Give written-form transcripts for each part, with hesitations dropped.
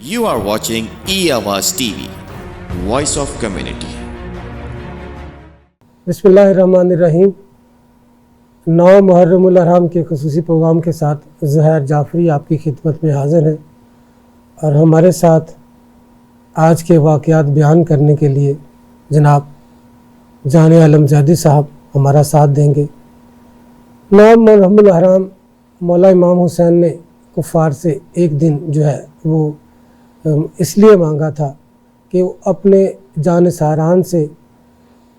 You are watching E-Awaz TV, Voice of Community. बिस्मिल्लाहिर्रहमानिर्रहीम। 9 मुहर्रमुल हराम के खुसूसी प्रोग्राम के साथ ज़हर जाफ़री आपकी खिदमत में हाज़िर हैं और हमारे साथ आज के वाक़यात बयान करने के लिए जनाब जाने आलम ज़ैदी साहब हमारा साथ देंगे। 9 मुहर्रमुल हराम मौला इमाम हुसैन ने कुफ़ार से एक दिन जो है वो इसलिए मांगा था कि वो अपने जान सारान से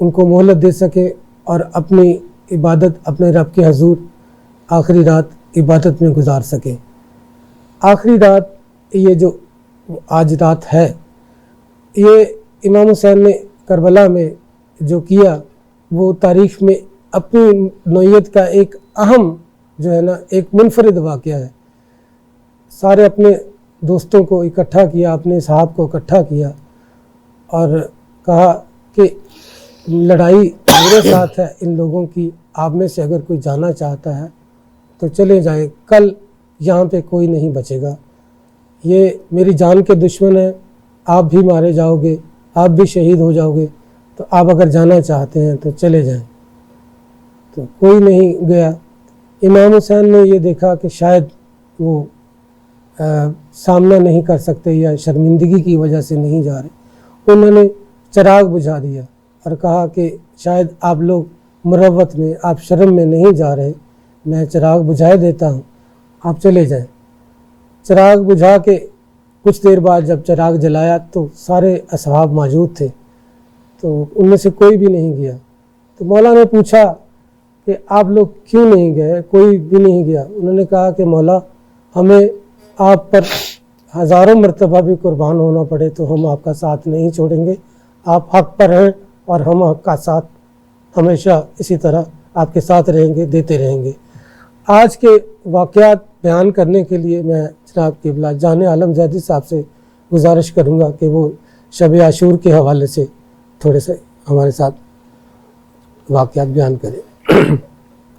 उनको मोहलत दे सके और अपनी इबादत अपने रब के हजूर आखिरी रात इबादत में गुजार सके। आखिरी रात ये जो आज रात है, ये इमाम हुसैन ने करबला में जो किया वो तारीख़ में अपनी नौइयत का एक अहम जो है ना एक मुनफरिद वाक़या है। सारे अपने दोस्तों को इकट्ठा किया, अपने साहब को इकट्ठा किया और कहा कि लड़ाई मेरे साथ है इन लोगों की, आप में से अगर कोई जाना चाहता है तो चले जाए, कल यहाँ पे कोई नहीं बचेगा, ये मेरी जान के दुश्मन है, आप भी मारे जाओगे, आप भी शहीद हो जाओगे, तो आप अगर जाना चाहते हैं तो चले जाएं। तो कोई नहीं गया। इमाम हुसैन ने ये देखा कि शायद वो सामना नहीं कर सकते या शर्मिंदगी की वजह से नहीं जा रहे। उन्होंने चिराग बुझा दिया और कहा कि शायद आप लोग मुरव्वत में, आप शर्म में नहीं जा रहे, मैं चिराग बुझाए देता हूँ, आप चले जाएं। चिराग बुझा के कुछ देर बाद जब चिराग जलाया तो सारे असहाब मौजूद थे, तो उनमें से कोई भी नहीं गया। तो मौला ने पूछा कि आप लोग क्यों नहीं गए? कोई भी नहीं गया। उन्होंने कहा कि मौला, हमें आप पर हज़ारों मरतबा भी कुर्बान होना पड़े तो हम आपका साथ नहीं छोड़ेंगे। आप हक़ पर हैं और हम हक़ का साथ हमेशा इसी तरह आपके साथ रहेंगे, देते रहेंगे। आज के वाक़यात बयान करने के लिए मैं जनाब क़िबला जाने आलम ज़ैदी साहब से गुजारिश करूँगा कि वो शब आशूर के हवाले से थोड़े से हमारे साथ वाक़यात बयान करें।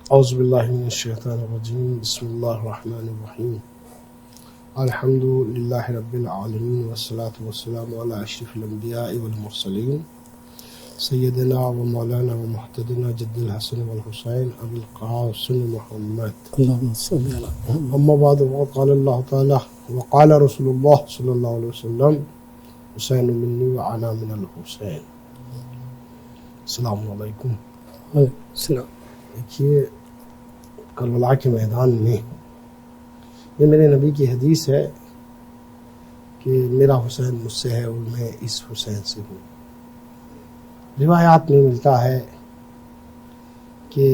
औज़ु बिल्लाहि मिनश शैतानिर रजीम, बिस्मिल्लाहिर रहमानिर रहीम, अल्हम्दुलिल्लाहि रब्बिल आलमीन वस्सलातु वस्सलामु अला अशरफिल अंबिया वल मुरसलीन सय्यदना व मौलाना व मुहतदिना जद्दुल हसन वल हुसैन अबुल क़ासिम मुहम्मद अल्लाहुम्मा सल्लि अला मुहम्मद। अम्मा बाद क़ाल अल्लाह तआला व क़ाल रसूलुल्लाह सल्लल्लाहु अलैहि वसल्लम हुसैन मिन्नी व अना मिनल हुसैन। अस्सलामु अलैकुम। सलाम। देखिए, करबला के मैदान में ये मेरे नबी की हदीस है कि मेरा हुसैन मुझसे है और मैं इस हुसैन से हूँ। रिवायात में मिलता है कि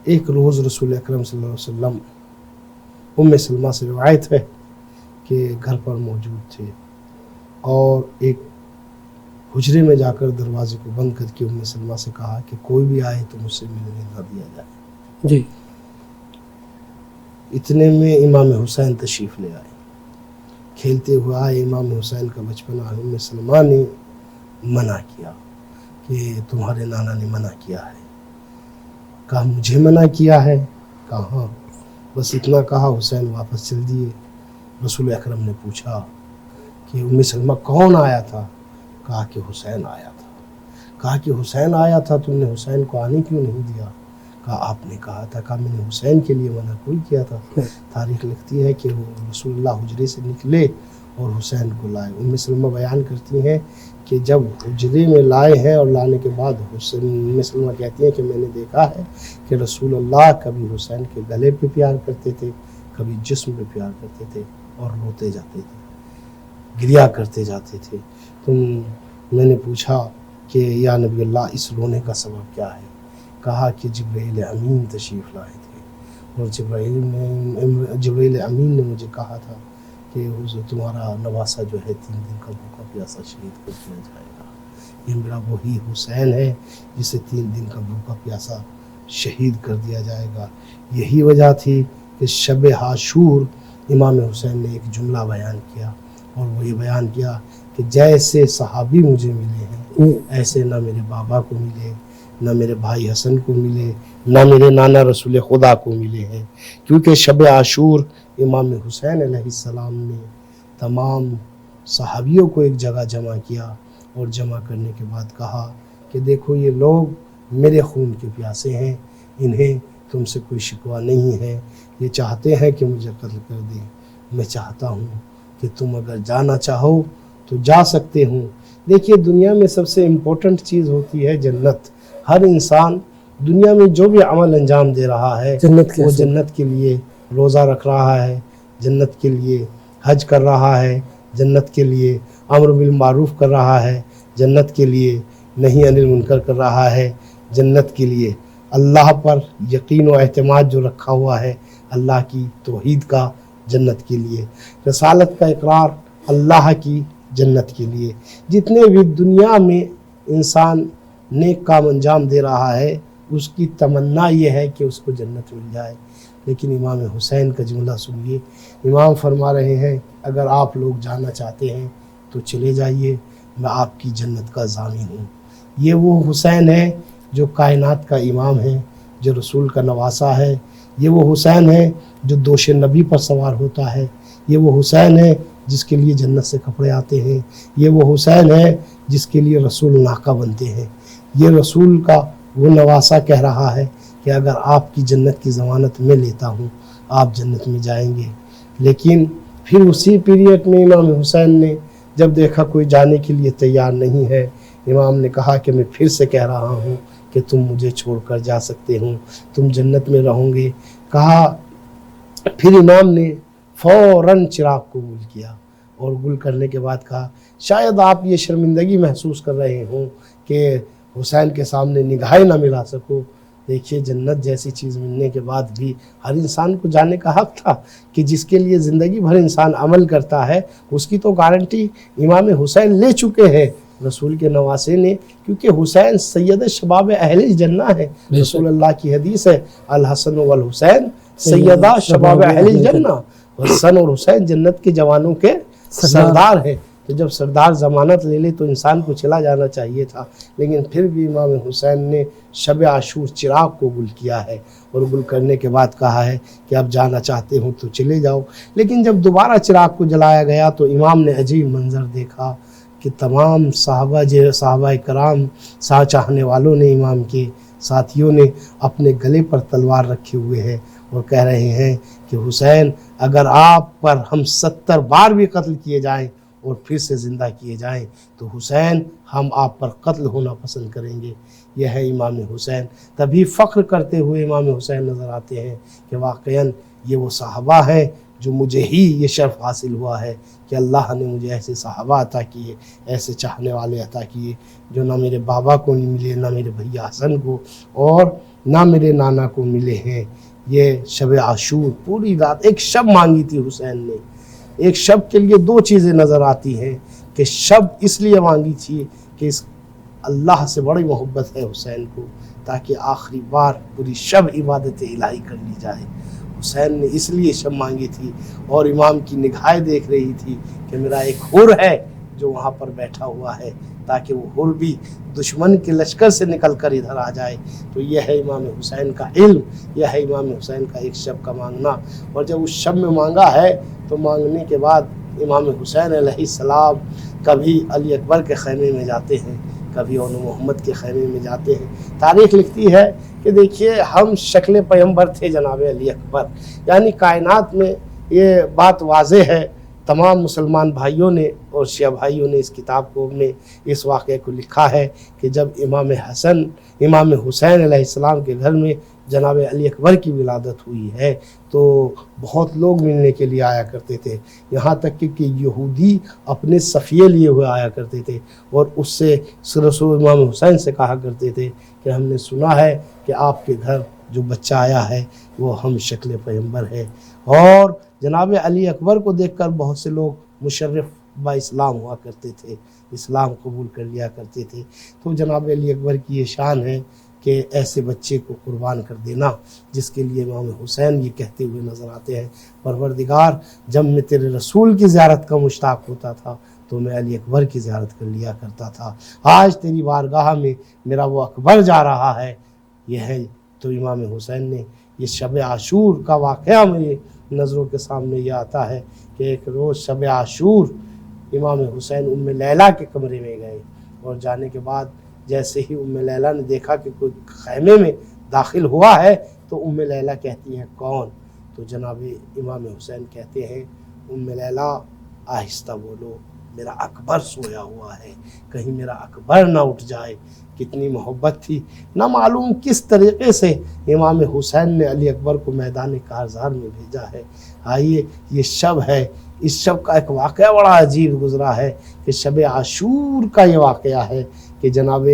एक रोज़ रसूल अकरम सल्लल्लाहु अलैहि वसल्लम उम्मे सलमा से रिवायत है कि घर पर मौजूद थे और एक हुजरे में जाकर दरवाजे को बंद करके उम्मे सलमा से कहा कि कोई भी आए तो मुझसे मिलने न दिया जाए। जी। इतने में इमाम हुसैन तशरीफ़ ले आए। खेलते हुए आए इमाम हुसैन का बचपना। उम्मे सलमा ने मना किया कि तुम्हारे नाना ने मना किया है। कहा मुझे मना किया है? कहा हाँ। बस इतना कहा, हुसैन वापस चल दिए। रसूल अकरम ने पूछा कि उम्मे सलमा कौन आया था? कहा कि हुसैन आया था। कहा कि हुसैन आया था, तुमने हुसैन को आने क्यों नहीं दिया? कहा आपने कहा था। कहा मैंने हुसैन के लिए मना कोई किया था। तारीख लिखती है कि वो रसूलुल्लाह हुजरे से निकले और हुसैन को लाए। उम्मे सलमा बयान करती हैं कि जब हुजरे में लाए हैं और लाने के बाद हुसैन, उम्मे सलमा कहती हैं कि मैंने देखा है कि रसूलुल्लाह कभी हुसैन के गले पे प्यार करते थे, कभी जिस्म पे प्यार करते थे और रोते जाते थे, गिरिया करते जाते थे। मैंने पूछा कि या नबी अल्लाह, इस रोने का सबब क्या है? कहा कि जिब्राइल अमीन तशरीफ़ लाए थे और जिब्राइल अमीन ने मुझे कहा था कि हुज़ूर तुम्हारा नवासा जो है 3 दिन का भूखा प्यासा शहीद कर दिया जाएगा। ये मेरा वही हुसैन है जिसे 3 दिन का भूखा प्यासा शहीद कर दिया जाएगा। यही वजह थी कि शब आशूर इमाम हुसैन ने एक जुमला बयान किया और वो ये बयान किया कि जैसे सहाबी मुझे मिले हैं ऐसे ना मेरे बाबा को मिले, ना मेरे भाई हसन को मिले, ना मेरे नाना रसूल खुदा को मिले हैं। क्योंकि शब आशूर इमाम हुसैन अलैहिस्सलाम ने तमाम सहाबियों को एक जगह जमा किया और जमा करने के बाद कहा कि देखो ये लोग मेरे खून के प्यासे हैं, इन्हें तुमसे कोई शिकवा नहीं है, ये चाहते हैं कि मुझे कत्ल कर दें। मैं चाहता हूँ कि तुम अगर जाना चाहो तो जा सकते हो। देखिए दुनिया में सबसे इम्पोर्टेंट चीज़ होती है जन्नत। हर इंसान दुनिया में जो भी अमल अंजाम दे रहा है वो जन्नत के लिए रोज़ा रख रहा है, जन्नत के लिए हज कर रहा है, जन्नत के लिए अम्र बिल मारूफ कर रहा है, जन्नत के लिए नहीं अनिल मुनकर कर रहा है, जन्नत के लिए अल्लाह पर यकीन व एतमाद जो रखा हुआ है, अल्लाह की तौहीद का जन्नत के लिए, रसालत का इकरार अल्लाह की जन्नत के लिए। जितने भी दुनिया में इंसान नेक काम अंजाम दे रहा है उसकी तमन्ना ये है कि उसको जन्नत मिल जाए। लेकिन इमाम हुसैन का जुमला सुनिए, इमाम फरमा रहे हैं अगर आप लोग जाना चाहते हैं तो चले जाइए, मैं आपकी जन्नत का ज़ामिन हूँ। ये वो हुसैन है जो कायनात का इमाम है, जो रसूल का नवासा है। ये वो हुसैन है जो दोष नबी पर सवार होता है। ये वो हुसैन है जिसके लिए जन्नत से कपड़े आते हैं। ये वो हुसैन है जिसके लिए रसूल नाका बनते हैं। ये रसूल का वो नवासा कह रहा है कि अगर आपकी जन्नत की ज़मानत मैं लेता हूँ आप जन्नत में जाएंगे। लेकिन फिर उसी पीरियड में इमाम हुसैन ने जब देखा कोई जाने के लिए तैयार नहीं है, इमाम ने कहा कि मैं फिर से कह रहा हूँ कि तुम मुझे छोड़कर जा सकते हो, तुम जन्नत में रहोगे। कहा फिर इमाम ने फ़ौरन चिराग को गुल किया और गुल करने के बाद कहा शायद आप ये शर्मिंदगी महसूस कर रहे हों कि हुसैन के सामने निगाहें ना मिला सको। देखिए जन्नत जैसी चीज़ मिलने के बाद भी हर इंसान को जाने का हक़ था कि जिसके लिए ज़िंदगी भर इंसान अमल करता है उसकी तो गारंटी इमाम हुसैन ले चुके हैं रसूल के नवासे ने, क्योंकि हुसैन सैयद शबाब अहले जन्ना है। रसूल अल्लाह की हदीस है अल हसन वल हुसैन सैयदा शबाब अहले जन्ना, हसन और हुसैन जन्नत के जवानों के सरदार हैं। तो जब सरदार ज़मानत ले ले तो इंसान को चला जाना चाहिए था, लेकिन फिर भी इमाम हुसैन ने शब आशूर चिराग को गुल किया है और गुल करने के बाद कहा है कि आप जाना चाहते हो तो चले जाओ। लेकिन जब दोबारा चिराग को जलाया गया तो इमाम ने अजीब मंजर देखा कि तमाम साहबा कराम सा चाहने वालों ने, इमाम के साथियों ने अपने गले पर तलवार रखे हुए हैं और कह रहे हैं कि हुसैन अगर आप पर हम 70 बार भी कत्ल किए जाएं और फिर से ज़िंदा किए जाएं तो हुसैन हम आप पर कत्ल होना पसंद करेंगे। यह है इमाम हुसैन। तभी फ़ख्र करते हुए इमाम हुसैन नज़र आते हैं कि वाक़ईन ये वो साहबा हैं जो मुझे ही ये शर्फ हासिल हुआ है कि अल्लाह ने मुझे ऐसे साहबा अता किए, ऐसे चाहने वाले अता किए जो ना मेरे बाबा को नहीं मिले, ना मेरे भैया हसन को और ना मेरे नाना को मिले हैं। ये शब आशूर पूरी रात एक शब मांगी थी हुसैन ने। एक शब के लिए दो चीज़ें नज़र आती हैं कि शब इसलिए मांगी थी कि इस अल्लाह से बड़ी मोहब्बत है हुसैन को, ताकि आखिरी बार पूरी शब इबादत इलाही कर ली जाए। हुसैन ने इसलिए शब मांगी थी और इमाम की निगाहें देख रही थी कि मेरा एक हुर है जो वहाँ पर बैठा हुआ है, ताकि वो हुर भी दुश्मन के लश्कर से निकल कर इधर आ जाए। तो यह है इमाम हुसैन का इल्म, यह है इमाम हुसैन का एक शब का मांगना। और जब उस शब में मांगा है तो मांगने के बाद इमाम हुसैन अलैहिस्सलाम कभी अली अकबर के खैमे में जाते हैं, कभी औन मोहम्मद के खैमे में जाते हैं। तारीख़ लिखती है कि देखिए हम शक्ल पैगंबर थे जनाब अली अकबर, यानी कायनात में ये बात वाज़े है। तमाम मुसलमान भाइयों ने और शिया भाइयों ने इस किताब को में इस वाक़े को लिखा है कि जब इमाम हुसैन अलैहिस्सलाम के घर में जनाब अली अकबर की विलादत हुई है तो बहुत लोग मिलने के लिए आया करते थे, यहाँ तक कि यहूदी अपने सफ़िये लिए हुए आया करते थे और उससे रसूल इमाम हुसैन से कहा करते थे कि हमने सुना है कि आपके घर जो बच्चा आया है वो हम शक्ल पैगंबर है। और जनाब अली अकबर को देखकर बहुत से लोग मुशर्रफ बा इस्लाम हुआ करते थे, इस्लाम कबूल कर लिया करते थे। तो जनाब अली अकबर की ये शान है कि ऐसे बच्चे को कुर्बान कर देना, जिसके लिए इमाम हुसैन ये कहते हुए नज़र आते हैं परवरदिगार जब मैं तेरे रसूल की ज़ियारत का मुश्ताक होता था तो मैं अली अकबर की ज़ियारत कर लिया करता था। आज तेरी बारगाह में मेरा वो अकबर जा रहा है। यह है तो इमाम हुसैन ने ये शब आशूर का वाक़या मेरे नज़रों के सामने ये आता है کہ ایک روز شب عاشور امام حسین ام لیلا کے کمرے میں گئے، اور جانے کے بعد جیسے ہی ام لیلا نے دیکھا کہ کوئی خیمے میں داخل ہوا ہے تو ام لیلا کہتی ہیں کون؟ تو جناب امام حسین کہتے ہیں ام لیلا آہستہ بولو، میرا اکبر سویا ہوا ہے، کہیں میرا اکبر نہ اٹھ جائے۔ کتنی محبت تھی، نہ معلوم کس طریقے سے امام حسین نے علی اکبر کو میدان کارزار میں بھیجا ہے۔ آئیے یہ شب ہے، اس شب کا ایک واقعہ بڑا عجیب گزرا ہے کہ شب عاشور کا یہ واقعہ ہے کہ جناب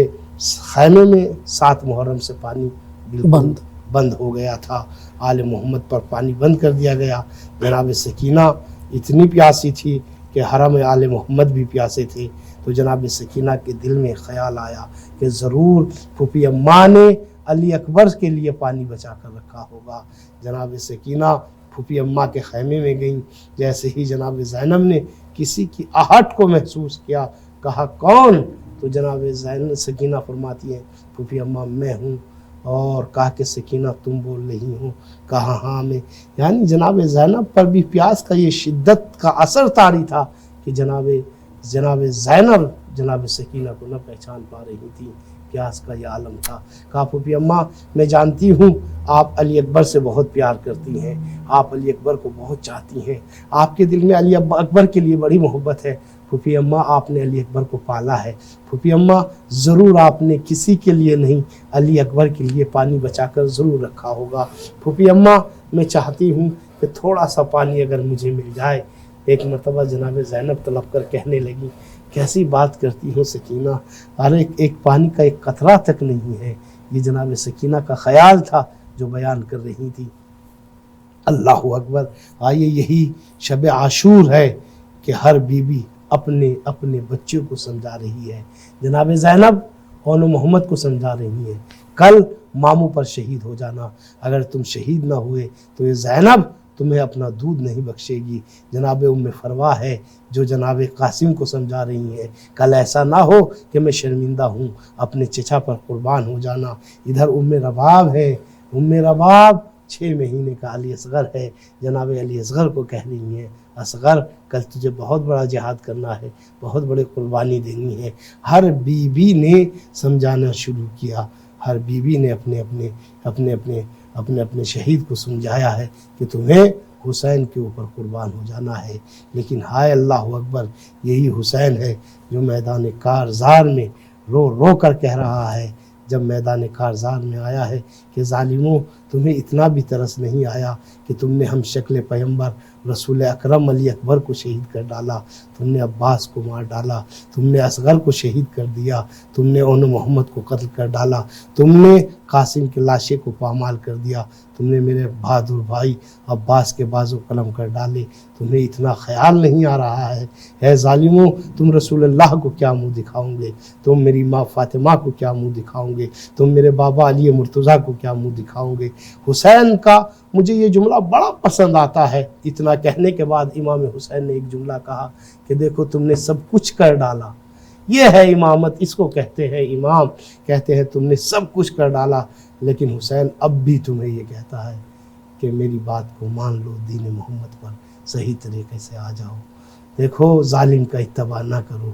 خیمے میں 7 محرم سے پانی بالکل بند ہو گیا تھا، آل محمد پر پانی بند کر دیا گیا۔ جناب سکینہ اتنی پیاسی تھی کہ حرم آل محمد بھی پیاسے تھے، تو جناب سکینہ کے دل میں خیال آیا کہ ضرور پھوپھی اماں نے علی اکبر کے لیے پانی بچا کر رکھا ہوگا۔ جناب سکینہ پھوپھی اماں کے خیمے میں گئیں، جیسے ہی جناب زینب نے کسی کی آہٹ کو محسوس کیا، کہا کون؟ تو جناب سکینہ فرماتی ہیں پھوپھی اماں میں ہوں، اور کہا کہ سکینہ تم بول رہی ہو؟ کہا ہاں میں۔ یعنی جناب زینب پر بھی پیاس کا یہ شدت کا اثر طاری تھا کہ جناب زینب جناب سکینہ کو نہ پہچان پا رہی تھی، پیاس کا یہ عالم تھا۔ کہا پھوپھی اماں میں جانتی ہوں آپ علی اکبر سے بہت پیار کرتی ہیں، آپ علی اکبر کو بہت چاہتی ہیں، آپ کے دل میں علی اکبر کے لیے بڑی محبت ہے۔ پھوپھی اماں آپ نے علی اکبر کو پالا ہے، پھوپھی اماں ضرور آپ نے کسی کے لیے نہیں علی اکبر کے لیے پانی بچا کر ضرور رکھا ہوگا۔ پھوپھی اماں میں چاہتی ہوں کہ تھوڑا سا پانی اگر مجھے مل جائے۔ ایک مرتبہ جناب زینب طلب کر کہنے لگی کیسی بات کرتی ہو سکینہ، ارے ایک پانی کا ایک قطرہ تک نہیں ہے۔ یہ جناب سکینہ کا خیال تھا جو بیان کر رہی تھی۔ اللہ اکبر۔ آئیے یہی شب عاشور ہے کہ ہر بیوی اپنے اپنے بچے کو سمجھا رہی ہے۔ جناب زینب اون محمد کو سمجھا رہی ہیں کل ماموں پر شہید ہو جانا، اگر تم شہید نہ ہوئے تو یہ زینب تمہیں اپنا دودھ نہیں بخشے گی۔ جناب ام فروا ہے جو جناب قاسم کو سمجھا رہی ہیں کل ایسا نہ ہو کہ میں شرمندہ ہوں، اپنے چچا پر قربان ہو جانا۔ ادھر ام رباب ہے، ام رباب 6 مہینے کا علی اصغر ہے، جناب علی اصغر کو کہہ رہی ہیں اصغر کل تجھے بہت بڑا جہاد کرنا ہے، بہت بڑی قربانی دینی ہے۔ ہر بیوی نے سمجھانا شروع کیا، ہر بیوی نے اپنے شہید کو سمجھایا ہے کہ تمہیں حسین کے اوپر قربان ہو جانا ہے۔ لیکن ہائے اللہ اکبر، یہی حسین ہے جو میدان کارزار میں رو رو کر کہہ رہا ہے جب میدان کارزار میں آیا ہے کہ ظالموں تمہیں اتنا بھی ترس نہیں آیا کہ تم نے ہم شکل پیغمبر رسول اکرم علی اکبر کو شہید کر ڈالا، تم نے عباس کو مار ڈالا، تم نے اصغر کو شہید کر دیا، تم نے اون محمد کو قتل کر ڈالا، تم نے قاسم کے لاشے کو پامال کر دیا، تم نے میرے بہادر بھائی عباس کے بازو قلم کر ڈالے، تمہیں اتنا خیال نہیں آ رہا ہے؟ اے ظالموں تم رسول اللہ کو کیا منہ دکھاؤ گے؟ تم میری ماں فاطمہ کو کیا منہ دکھاؤ گے؟ تم میرے بابا علی مرتضیٰ کو کیا منہ دکھاؤ گے؟ حسین کا مجھے یہ جملہ بڑا پسند آتا ہے۔ اتنا کہنے کے بعد امام حسین نے ایک جملہ کہا کہ دیکھو تم نے سب کچھ کر ڈالا، یہ ہے امامت، اس کو کہتے ہیں امام، کہتے ہیں تم نے سب کچھ کر ڈالا، لیکن حسین اب بھی تمہیں یہ کہتا ہے کہ میری بات کو مان لو، دین محمد پر صحیح طریقے سے آ جاؤ، دیکھو ظالم کا اتباع نہ کرو،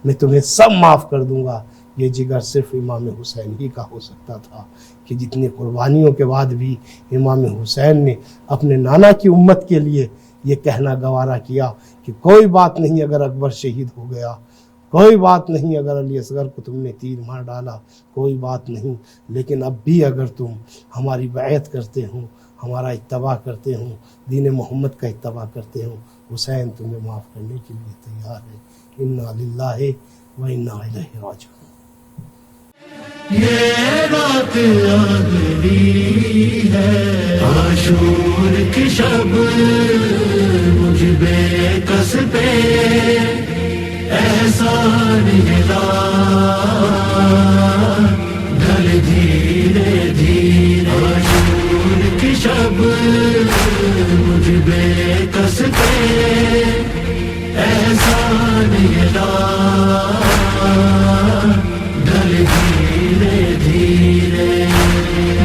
میں تمہیں سب معاف کر دوں گا۔ یہ جگر صرف امام حسین ہی کا ہو سکتا تھا کہ جتنی قربانیوں کے بعد بھی امام حسین نے اپنے نانا کی امت کے لیے یہ کہنا گوارا کیا کہ کوئی بات نہیں اگر اکبر شہید ہو گیا، کوئی بات نہیں اگر علی اصغر کو تم نے تیر مار ڈالا، کوئی بات نہیں، لیکن اب بھی اگر تم ہماری بیعت کرتے ہو، ہمارا اتباع کرتے ہو، دین محمد کا اتباع کرتے ہو، حسین تمہیں معاف کرنے کے لیے تیار ہے۔ انا للہ و انا الیہ راجعون۔ یہ رات آخری ہے عاشور کی شب، مجھ بے کس پہ احسان ڈھل دھیرے دھیرے، عاشور کی شب مجھ بے کس پہ احسان ڈھل دھیرے دھیرے۔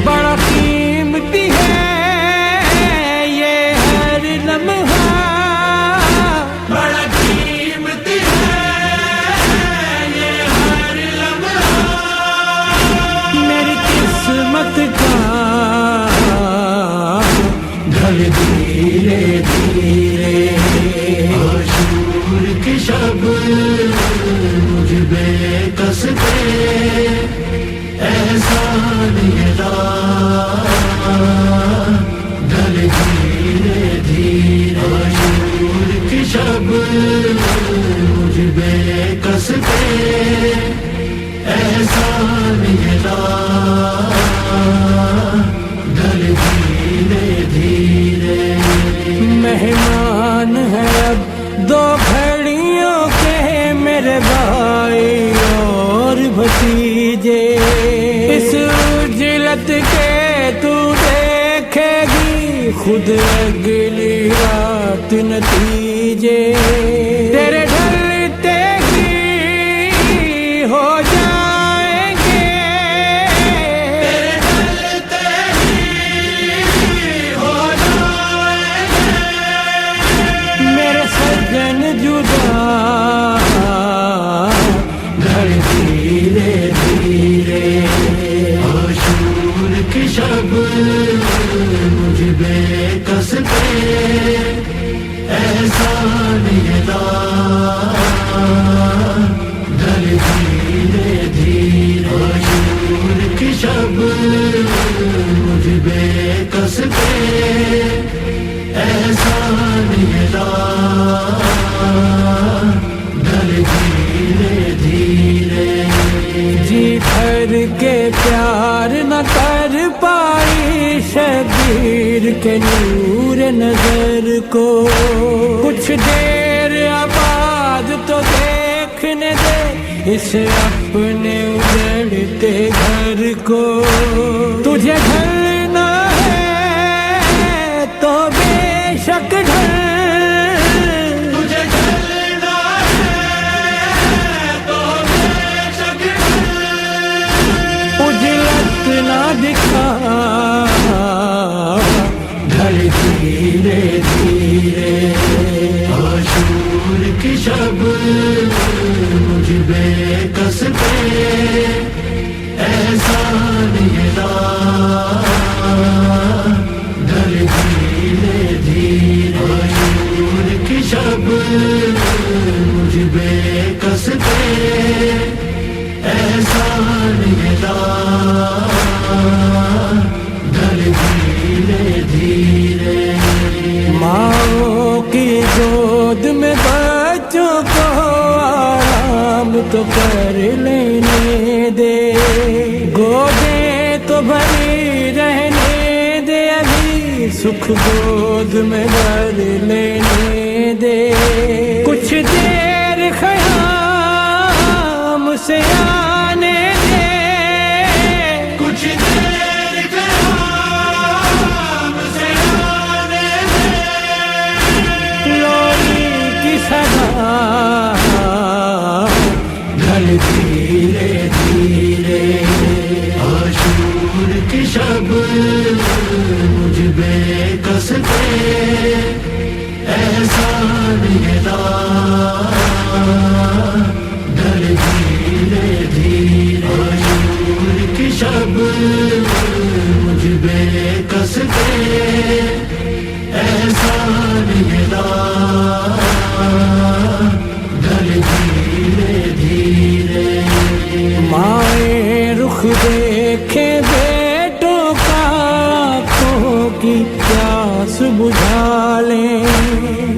بڑا قیمتی ہے یہ ہر لمحہ بے کس پہ احسان یہ ڈھل دھیرے دھیرے. مہمان ہے اب دو گھڑیوں کے میرے بھائی اور بھتیجے، اس جلت کے تو دیکھے گی خود اگلی رات نتیجے. تیرے ڈھلتے ہی ہو جائیں گے، تیرے ڈھلتے ہی ہو جائیں گے میرے سجن جدا. ڈھل دھیرے دھیرے عاشور کی شب مجھ بے کس پہ احسان یہ ڈھل دھیرے دھیرے عاشور کی شب مجھ بے کس پہ احسان یہ ڈھل دھیرے دھیرے. جی بھر کے پیار نہ کر پائی شبیر کے نور نظر کو، کچھ دیر آباد تو دیکھنے دے اس اپنے اجڑتے گھر کو. تجھے ڈھلنا ہے تو بے شک ڈھل، دکھا ڈھل دھیرے دھیرے عاشور کی شب مجھ بے کس پہ احسان یہ ڈھل دھیرے دھیرے عاشور کی شب مجھ بے کس پہ احسان یہ ڈھل دھیرے دھیرے. ماں کی گود میں بچوں کو آرام تو کر لینے دے، گودیں تو بھری رہنے دے، ابھی سکھ گود میں بھر لینے دے. کچھ دیر خیام سے آنے دے، کچھ دیر خیام سے آنے دے. لولی کی صدا ڈھل دھیرے دھیرے عاشور کی شب مجھ بے کس پہ احسان یہ ڈھل دھیرے دھیرے عاشور کی شب مجھ بے کس پہ احسان یہ ڈھل دھیرے دھیرے. مائیں رخ دیکھے بیٹوں کا، آنکھوں کی پیاس بجھا لیں،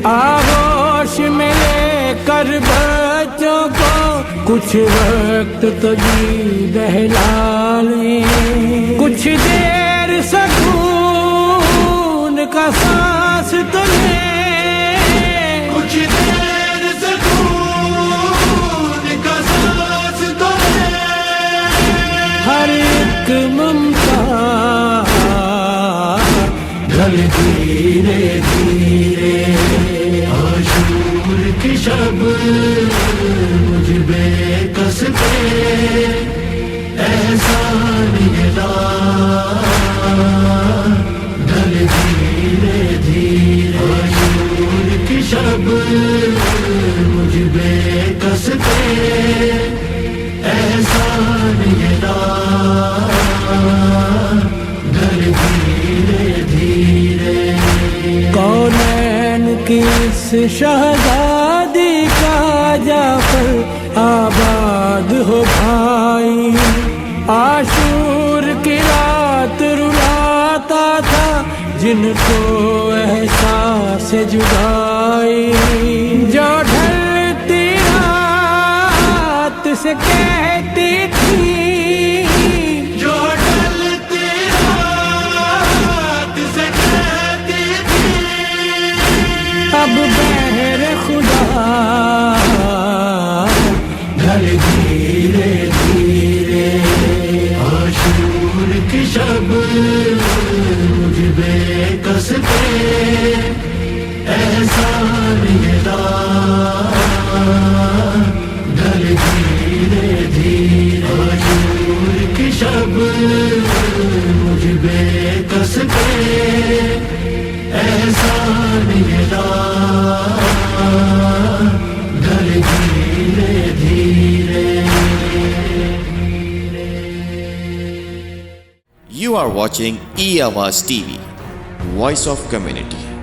آغوش میں لے کر بچوں کو کچھ وقت تو جی بہلا لیں. کچھ دیر سکون کا سانس تو لیں، کچھ دیر سکون کا سانس تو لے. ہر ایک ممتا ڈھل دھیرے دھیرے عاشور کی شب مجھ بے کس پہ احسان یہ ڈھل دھیرے دھیرے عاشور کی شب مجھ بے کس پہ احسان یہ ڈھل دھیرے دھیرے. کونین کی اس شہزادی کا جعفر آباد ہو بھائی، عاشور کی رات رلاتا تھا جن کو احساس جدائی. جو ڈھلتی رات से कहती थी जो डलते हाथ से कहती थी अब बहर खुदा ढल धीरे धीरे आशूर की शब मुझ बेकस पे एहसान ये ढल धीरे धीरे आशूर की शब मुझ बेकस पे एहसान ये ढल धीरे धीरे. You are watching E-Awaaz TV, Voice of Community.